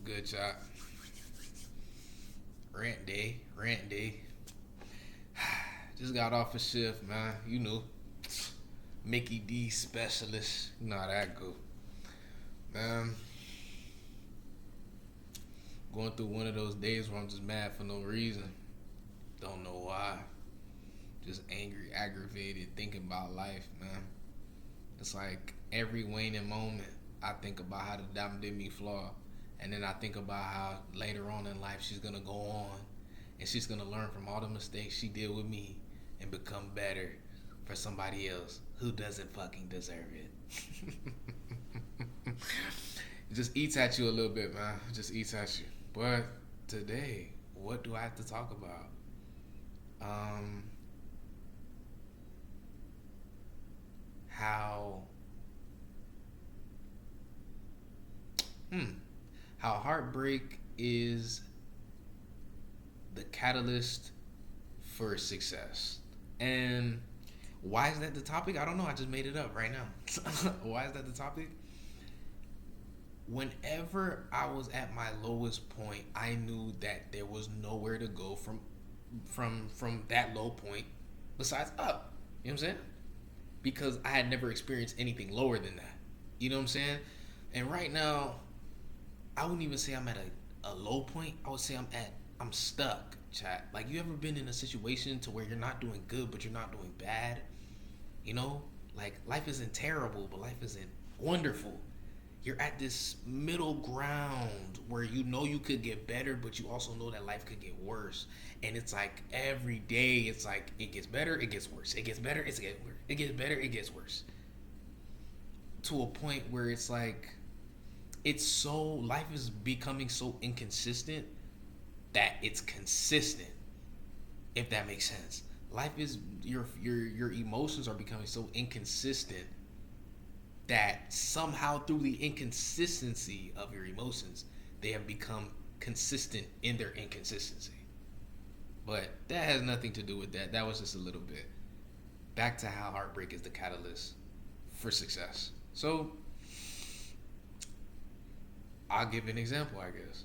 Good job. Rant day. Just got off a shift, man. You know, Mickey D specialist. You know how that go, man. Going through one of those days where I'm just mad for no reason. Don't know why. Just angry, aggravated, thinking about life, man. It's like every waning moment, I think about how the dime did me flaw. And then I think about how later on in life she's gonna go on and she's gonna learn from all the mistakes she did with me and become better for somebody else who doesn't fucking deserve it. It just eats at you a little bit, man. It just eats at you. But today, what do I have to talk about? Um, how hmm how heartbreak is the catalyst for success. And why is that the topic? I don't know. I just made it up right now. Why is that the topic? Whenever I was at my lowest point, I knew that there was nowhere to go from that low point besides up. You know what I'm saying? Because I had never experienced anything lower than that. You know what I'm saying? And right now, I wouldn't even say I'm at a low point. I would say I'm stuck, chat. Like, you ever been in a situation to where you're not doing good but you're not doing bad? You know? Like, life isn't terrible, but life isn't wonderful. You're at this middle ground where you know you could get better, but you also know that life could get worse. And it's like every day, it's like it gets better, it gets worse. It gets better, it gets worse. It gets better, it gets worse. To a point where it's like life is becoming so inconsistent that it's consistent. If that makes sense, life is your emotions are becoming so inconsistent that somehow through the inconsistency of your emotions, they have become consistent in their inconsistency. But that has nothing to do with that. That was just a little bit. Back to how heartbreak is the catalyst for success. So I'll give an example, I guess.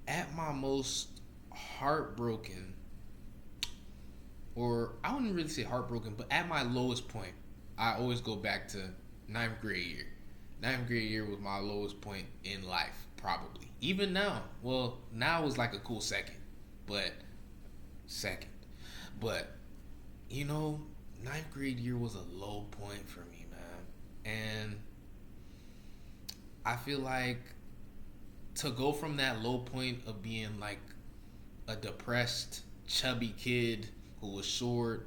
At my most heartbroken, or I wouldn't really say heartbroken, but at my lowest point, I always go back to ninth grade year. Ninth grade year was my lowest point in life, probably. Even now, well, now is like a cool but second. But you know, ninth grade year was a low point for me, man. And I feel like to go from that low point of being like a depressed, chubby kid who was short,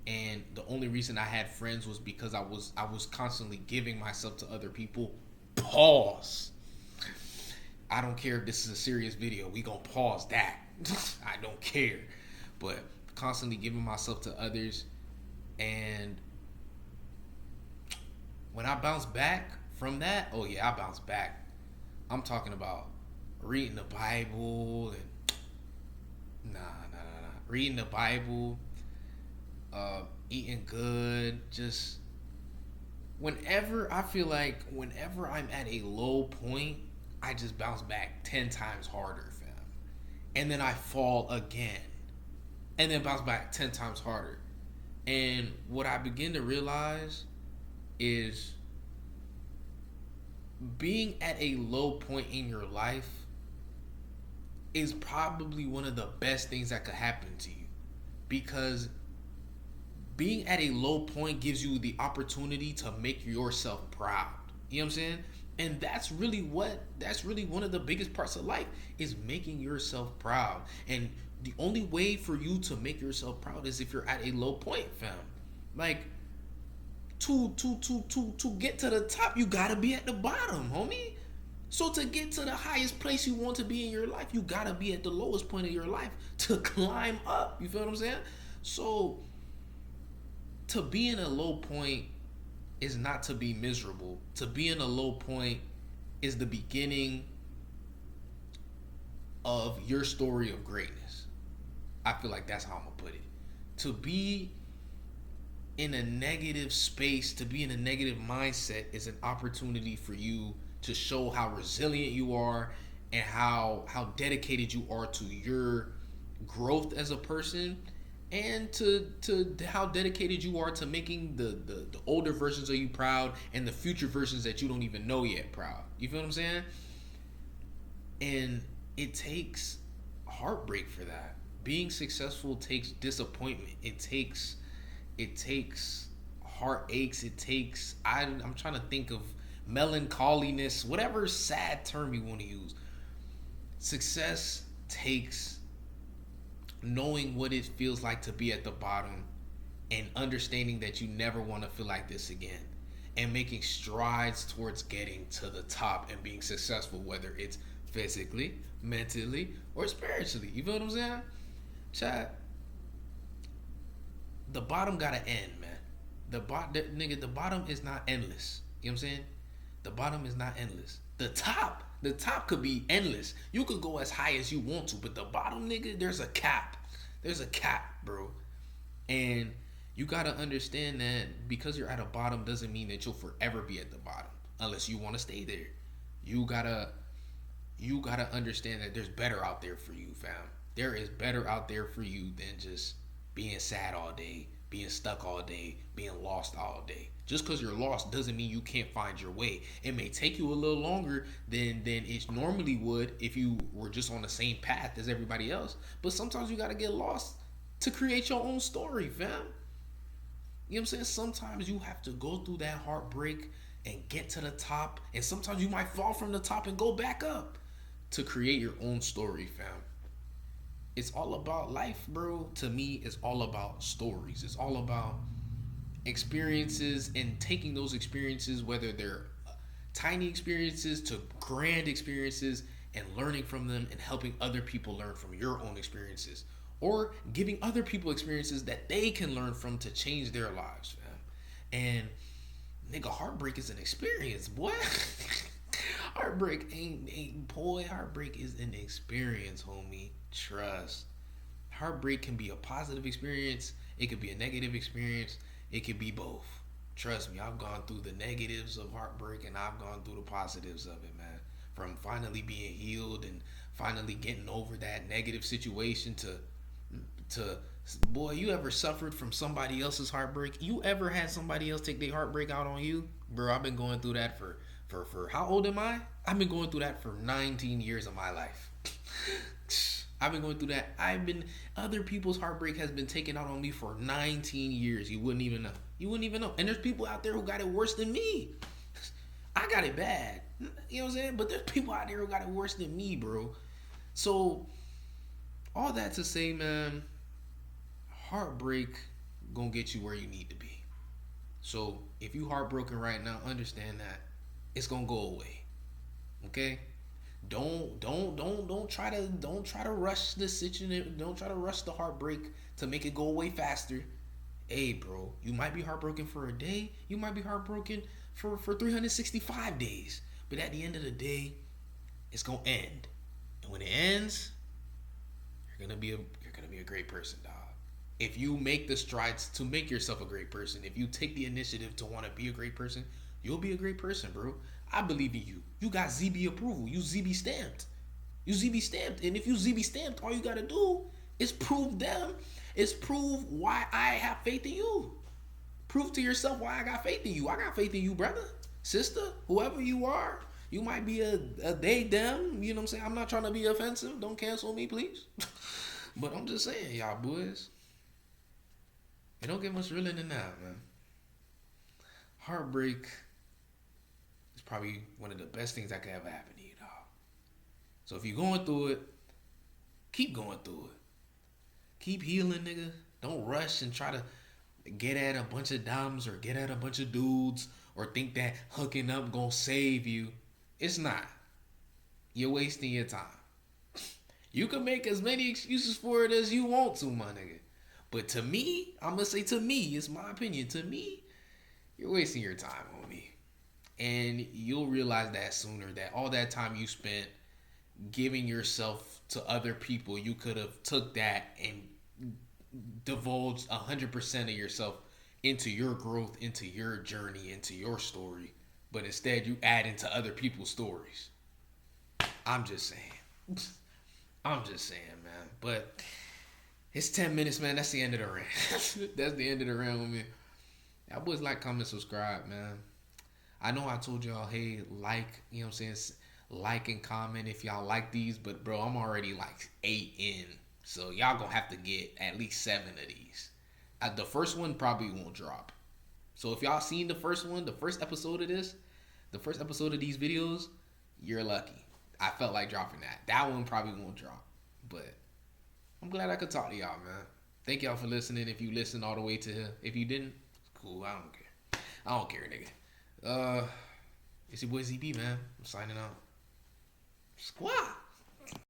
and the only reason I had friends was because I was constantly giving myself to other people. Pause. I don't care if this is a serious video. We gonna pause that. I don't care. But constantly giving myself to others, and when I bounce back from that, oh yeah, I bounce back. I'm talking about reading the Bible and reading the Bible, eating good. Just whenever I'm at a low point, I just bounce back 10 times harder, fam. And then I fall again. And then bounce back 10 times harder. And what I begin to realize is being at a low point in your life is probably one of the best things that could happen to you, because being at a low point gives you the opportunity to make yourself proud. You know what I'm saying? And that's really one of the biggest parts of life is making yourself proud. And the only way for you to make yourself proud is if you're at a low point, fam. Like, to get to the top, you gotta be at the bottom, homie. So to get to the highest place you want to be in your life, you gotta be at the lowest point of your life to climb up. You feel what I'm saying? So to be in a low point is not to be miserable. To be in a low point is the beginning of your story of greatness. I feel like that's how I'm gonna put it. To be in a negative space, to be in a negative mindset is an opportunity for you to show how resilient you are and how dedicated you are to your growth as a person, and to how dedicated you are to making the older versions of you proud and the future versions that you don't even know yet proud. You feel what I'm saying? And it takes heartbreak for that. Being successful takes disappointment. It takes heartaches. It takes I'm trying to think of melancholiness, whatever sad term you want to use. Success takes knowing what it feels like to be at the bottom and understanding that you never want to feel like this again, and making strides towards getting to the top and being successful, whether it's physically, mentally, or spiritually. You feel what I'm saying? Chat, the bottom gotta end, man. The bottom is not endless. You know what I'm saying? The bottom is not endless. The top could be endless. You could go as high as you want to, but the bottom, nigga, there's a cap. There's a cap, bro. And you gotta understand that because you're at a bottom doesn't mean that you'll forever be at the bottom unless you want to stay there. You gotta understand that there's better out there for you, fam. There is better out there for you than just being sad all day, being stuck all day, being lost all day. Just because you're lost doesn't mean you can't find your way. It may take you a little longer than it normally would if you were just on the same path as everybody else. But sometimes you gotta get lost to create your own story, fam. You know what I'm saying? Sometimes you have to go through that heartbreak and get to the top, and sometimes you might fall from the top and go back up to create your own story, fam. It's all about life, bro. To me, it's all about stories. It's all about experiences, and taking those experiences, whether they're tiny experiences to grand experiences, and learning from them and helping other people learn from your own experiences, or giving other people experiences that they can learn from to change their lives, fam. And nigga, heartbreak is an experience, boy. Heartbreak ain't boy. Heartbreak is an experience, homie. Trust. Heartbreak can be a positive experience. It could be a negative experience. It could be both. Trust me, I've gone through the negatives of heartbreak and I've gone through the positives of it, man. From finally being healed and finally getting over that negative situation to boy, you ever suffered from somebody else's heartbreak? You ever had somebody else take their heartbreak out on you? Bro, I've been going through that for how old am I? I've been going through that for 19 years of my life. I've been going through that. Other people's heartbreak has been taken out on me for 19 years. You wouldn't even know. You wouldn't even know. And there's people out there who got it worse than me. I got it bad. You know what I'm saying? But there's people out there who got it worse than me, bro. So, all that to say, man, heartbreak gonna get you where you need to be. So, if you heartbroken right now, understand that it's gonna go away. Okay? Don't try to rush the situation. Don't try to rush the heartbreak to make it go away faster. Hey, bro, you might be heartbroken for a day. You might be heartbroken for 365 days. But at the end of the day, it's gonna end. And when it ends, you're gonna be a great person, dog. If you make the strides to make yourself a great person, if you take the initiative to want to be a great person, you'll be a great person, bro. I believe in you. You got ZB approval. You ZB stamped. You ZB stamped. And if you ZB stamped, all you got to do is prove them. Is prove why I have faith in you. Prove to yourself why I got faith in you. I got faith in you, brother, sister, whoever you are. You might be a they, them. You know what I'm saying? I'm not trying to be offensive. Don't cancel me, please. But I'm just saying, y'all boys, it don't get much realer than that, man. Heartbreak is probably one of the best things that could ever happen to you, dog. So if you're going through it, keep going through it. Keep healing, nigga. Don't rush and try to get at a bunch of dimes or get at a bunch of dudes or think that hooking up gonna save you. It's not. You're wasting your time. You can make as many excuses for it as you want to, my nigga. But to me, I'm gonna say to me, it's my opinion. To me, you're wasting your time on me. And you'll realize that sooner, that all that time you spent giving yourself to other people, you could have took that and divulged 100% of yourself into your growth, into your journey, into your story. but instead you add into other people's stories. I'm just saying. I'm just saying, man. But it's 10 minutes, man. That's the end of the rant. That's the end of the rant with me. I always like, comment, subscribe, man. I know I told y'all, hey, like, you know what I'm saying? Like and comment if y'all like these. But, bro, I'm already like 8 in. So y'all gonna have to get at least 7 of these. The first one probably won't drop. So if y'all seen the first one, the first episode of this, the first episode of these videos, you're lucky. I felt like dropping that. That one probably won't drop. But I'm glad I could talk to y'all, man. Thank y'all for listening. If you listened all the way to here. If you didn't, cool. I don't care. I don't care, nigga. It's your boy ZB, man. I'm signing out. Squad.